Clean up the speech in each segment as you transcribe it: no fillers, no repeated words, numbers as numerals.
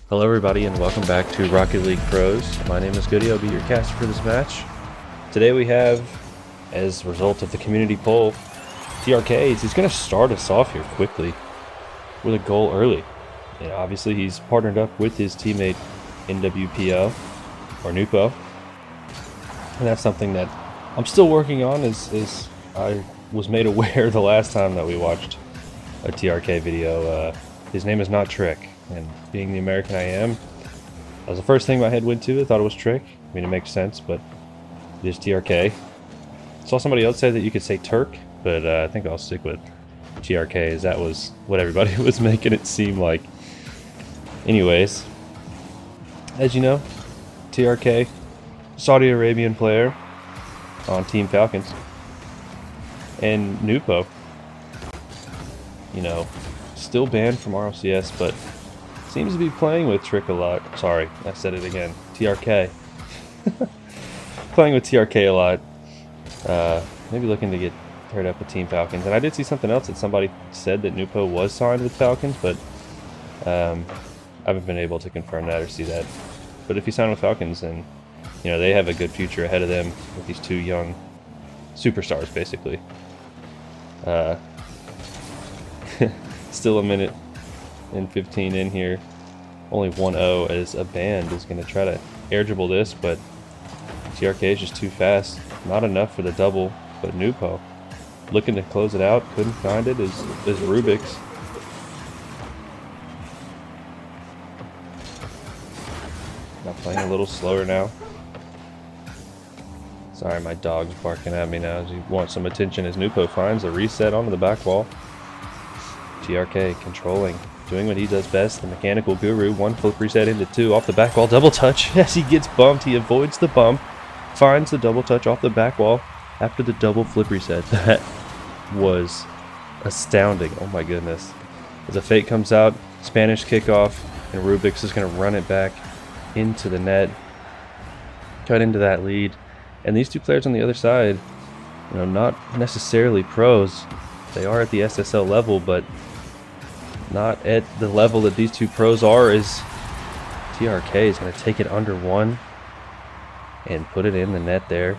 Hello everybody and welcome back to Rocket League Pros. My name is Goody, I'll be your caster for this match. Today we have, as a result of the community poll, Trk511. He's going to start us off here quickly with a goal early. And obviously he's partnered up with his teammate Nwpo, or Nwpo. And that's something that I'm still working on as I was made aware the last time that we watched a Trk video. His name is not Trick. And being the American I am, that was the first thing my head went to. I thought it was Trick. I mean, it makes sense, but it is Trk. Saw somebody else say that you could say Turk, but I think I'll stick with Trk, as that was what everybody was making it seem like. Anyways, as you know, Trk, Saudi Arabian player on Team Falcons, and Nwpo, you know, still banned from RLCS, but seems to be playing with Trick a lot. Sorry, I said it again. Trk. Playing with Trk a lot. Maybe looking to get paired up with Team Falcons. And I did see something else that somebody said that Nwpo was signed with Falcons, but I haven't been able to confirm that or see that. But if he's signed with Falcons, then you know they have a good future ahead of them with these two young superstars, basically. Still a minute and 15 in here. Only 1-0 as a band is going to try to air dribble this, but Trk is just too fast. Not enough for the double, but Nwpo looking to close it out. Couldn't find it as Rubik's. Now playing a little slower now. Sorry, my dog's barking at me now as he wants some attention as Nwpo finds a reset onto the back wall. Trk controlling, doing what he does best, the mechanical guru. One flip reset into two off the back wall, double touch. Yes, he gets bumped, he avoids the bump, finds the double touch off the back wall after the double flip reset. That was astounding. Oh my goodness. As a fake comes out, Spanish kickoff, and Rubik's is going to run it back into the net, cut into that lead. And these two players on the other side, you know, not necessarily pros. They are at the SSL level, but not at the level that these two pros are. Is Trk is going to take it under one and put it in the net there,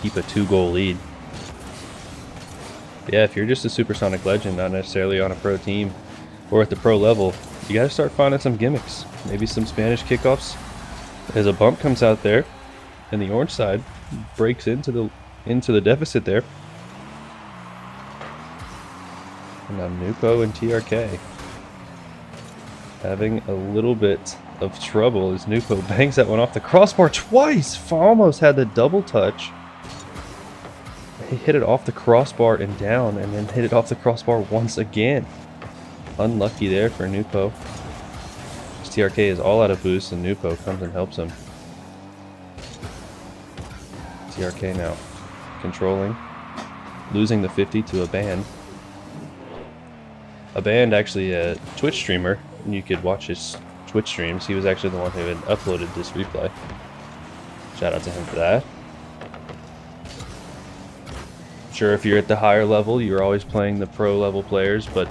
keep a 2-goal lead. Yeah, if you're just a supersonic legend, not necessarily on a pro team or at the pro level, you got to start finding some gimmicks, maybe some Spanish kickoffs. As a bump comes out there, and the orange side breaks into the deficit there. And now Nwpo and Trk having a little bit of trouble as Nwpo bangs that one off the crossbar twice. Almost had the double touch. He hit it off the crossbar and down, and then hit it off the crossbar once again. Unlucky there for Nwpo. Trk is all out of boost, and Nwpo comes and helps him. Trk now controlling, losing the 50 to a band. A band, actually a Twitch streamer, and you could watch his Twitch streams. He was actually the one who had uploaded this replay. Shout out to him for that. Sure, if you're at the higher level, you're always playing the pro level players, but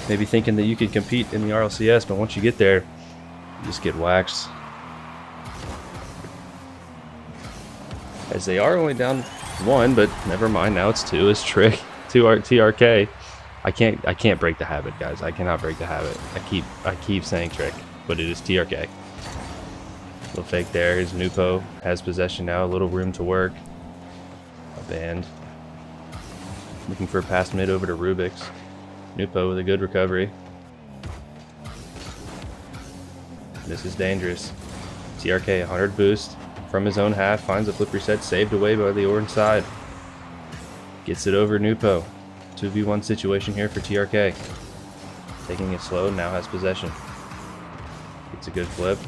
maybe thinking that you could compete in the RLCS, but once you get there, you just get waxed. As they are only down one, but never mind, now it's two. It's Trick to Trk. I can't break the habit, guys. I cannot break the habit. I keep saying Trick, but it is Trk. Little fake there. His Nwpo has possession now. A little room to work. A band looking for a pass mid over to Rubik's. Nwpo with a good recovery. This is dangerous. Trk 100 boost from his own half, finds a flip reset, saved away by the orange side. Gets it over Nwpo. 2v1 situation here for Trk. Taking it slow, now has possession. Gets a good flip.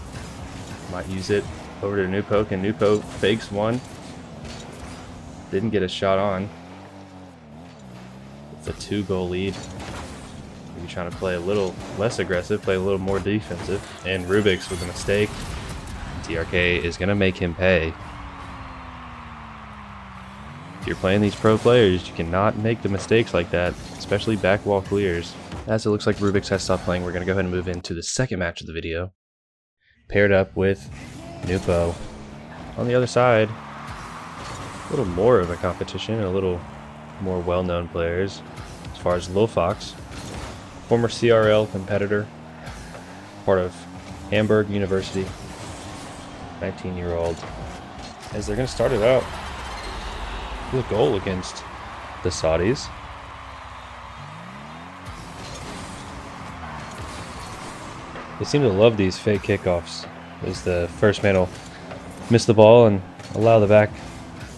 Might use it over to Nwpo. Can Nwpo fakes one? Didn't get a shot on. It's a 2-goal lead. Maybe trying to play a little less aggressive, play a little more defensive. And Rubik's with a mistake. Trk is going to make him pay. If you're playing these pro players, you cannot make the mistakes like that, especially back wall clears. As it looks like Rubik's has stopped playing, we're going to go ahead and move into the second match of the video. paired up with Nwpo. On the other side, a little more of a competition, a little more well-known players as far as Fox, former CRL competitor, part of Hamburg University, 19-year-old, as they're going to start it out with a goal against the Saudis. They seem to love these fake kickoffs, as the first man will miss the ball and allow the back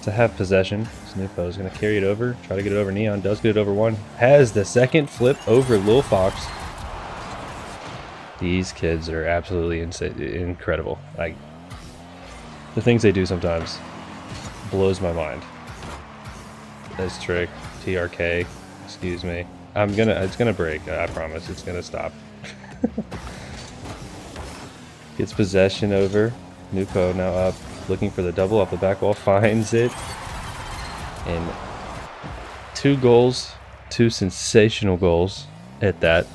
to have possession. Nwpo is going to carry it over, try to get it over Neon, does get it over one, has the second flip over Fox. These kids are absolutely incredible. Like, the things they do sometimes blows my mind. Nice trick, TRK, excuse me. It's gonna break, I promise, it's gonna stop. Gets possession over. Nwpo now up, looking for the double off the back wall, finds it. And 2 goals, 2 sensational goals at that.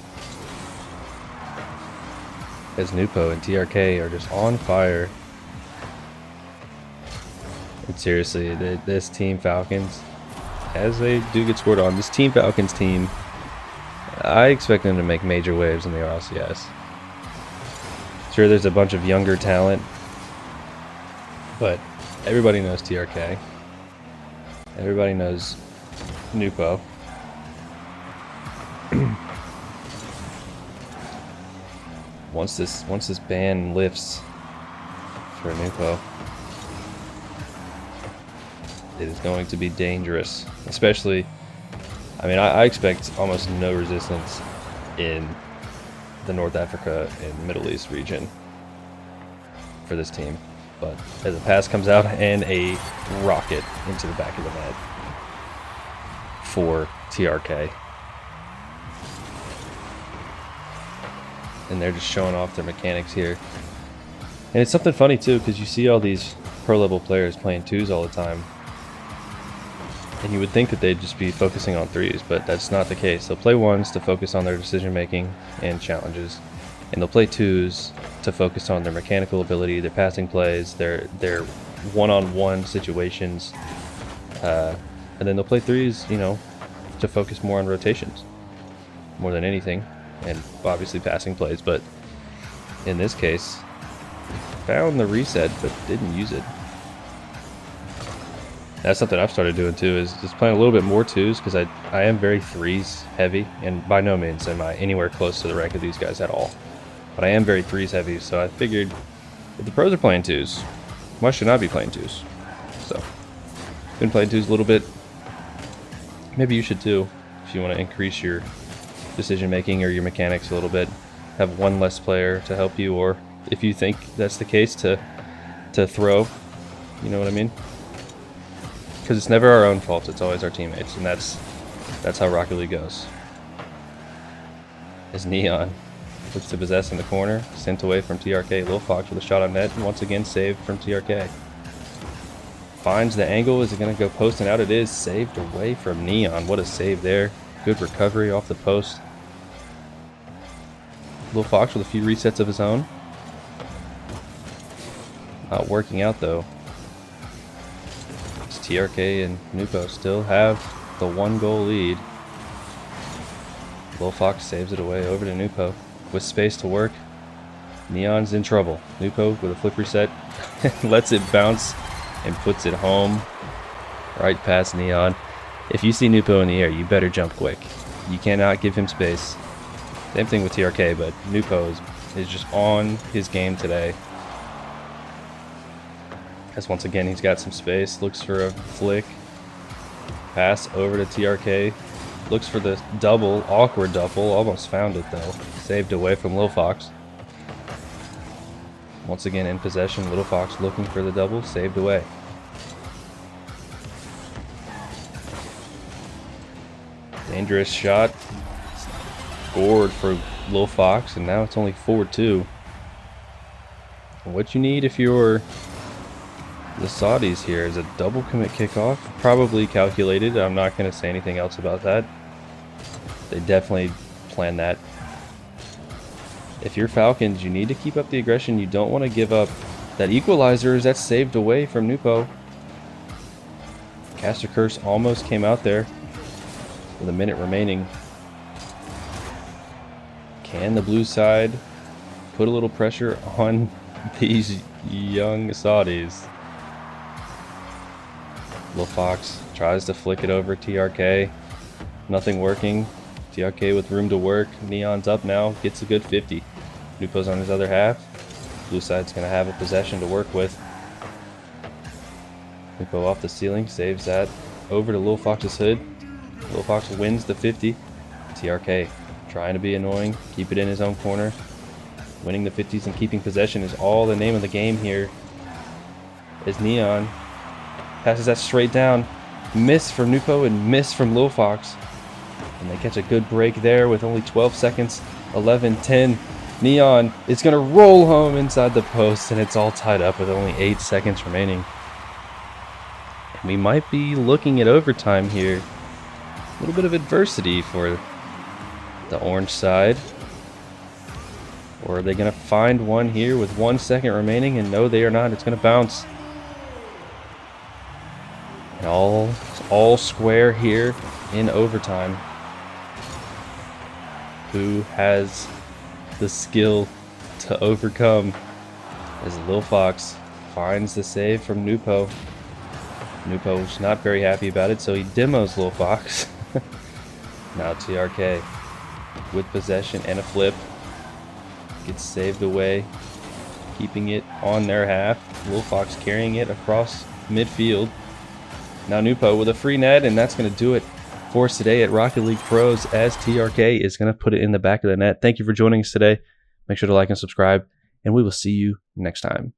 As Nwpo and TRK are just on fire. And seriously, this Team Falcons, as they do get scored on, this Team Falcons team, I expect them to make major waves in the RLCS. Sure, there's a bunch of younger talent, but everybody knows TRK. Everybody knows Nwpo. Once this ban lifts for Nwpo, it is going to be dangerous. Especially, I mean, I expect almost no resistance in the North Africa and Middle East region for this team. But as a pass comes out and a rocket into the back of the net for TRK. And they're just showing off their mechanics here. And it's something funny too, because you see all these pro level players playing 2s all the time. And you would think that they'd just be focusing on 3s, but that's not the case. They'll play 1s to focus on their decision making and challenges. And they'll play 2s to focus on their mechanical ability, their passing plays, their one-on-one situations. And then they'll play 3s, you know, to focus more on rotations, more than anything. And obviously passing plays, but in this case, found the reset, but didn't use it. That's something I've started doing too, is just playing a little bit more 2s, because I am very 3s heavy, and by no means am I anywhere close to the rank of these guys at all. But I am very 3s heavy, so I figured if the pros are playing 2s, why should I be playing 2s? So, been playing 2s a little bit. Maybe you should too, if you want to increase your decision making or your mechanics a little bit. Have one less player to help you, or if you think that's the case, to throw. You know what I mean? Because it's never our own fault, it's always our teammates, and that's how Rocket League goes. As Neon looks to possess in the corner, sent away from TRK. Fox with a shot on net, and once again saved from TRK. Finds the angle, is it going to go posting out? It is, saved away from Neon. What a save there. Good recovery off the post. Fox with a few resets of his own. Not working out though. TRK and Nwpo still have the 1-goal lead. Fox saves it away over to Nwpo with space to work. Neon's in trouble. Nwpo with a flip reset lets it bounce and puts it home right past Neon. If you see Nwpo in the air, you better jump quick. You cannot give him space. Same thing with TRK, but Nwpo is just on his game today. As once again, he's got some space, looks for a flick. Pass over to TRK. Looks for the double, awkward double, almost found it though. Saved away from Fox. Once again in possession, Fox looking for the double, saved away. Dangerous shot. Scored for Fox, and now it's only 4-2. What you need if you're the Saudis here is a double commit kickoff, probably calculated. I'm not going to say anything else about that. They definitely planned that. if you're Falcons, you need to keep up the aggression. You don't want to give up. That equalizer is that's saved away from Nwpo. Caster Curse almost came out there with a minute remaining. Can the blue side put a little pressure on these young Saudis? Lil Fox tries to flick it over TRK. Nothing working. TRK with room to work. Neon's up now. Gets a good 50. Nwpo's on his other half. Blue side's going to have a possession to work with. Nwpo off the ceiling. Saves that. Over to Lil Fox's hood. Lil Fox wins the 50. TRK trying to be annoying. Keep it in his own corner. Winning the 50s and keeping possession is all the name of the game here. As Neon passes that straight down. Miss from Nwpo and miss from Lil Fox. And they catch a good break there with only 12 seconds. 11, 10. Neon is going to roll home inside the post, and it's all tied up with only 8 seconds remaining. And we might be looking at overtime here. A little bit of adversity for the orange side. Or are they going to find one here with 1 second remaining? And no, they are not. It's going to bounce. And all square here in overtime. Who has the skill to overcome? As Lil Fox finds the save from Nwpo. Nwpo's not very happy about it, so he demos Lil Fox. Now TRK with possession and a flip. Gets saved away. Keeping it on their half. Lil Fox carrying it across midfield. Now Nwpo with a free net, and that's going to do it for us today at Rocket League Pros, as TRK is going to put it in the back of the net. Thank you for joining us today. Make sure to like and subscribe, and we will see you next time.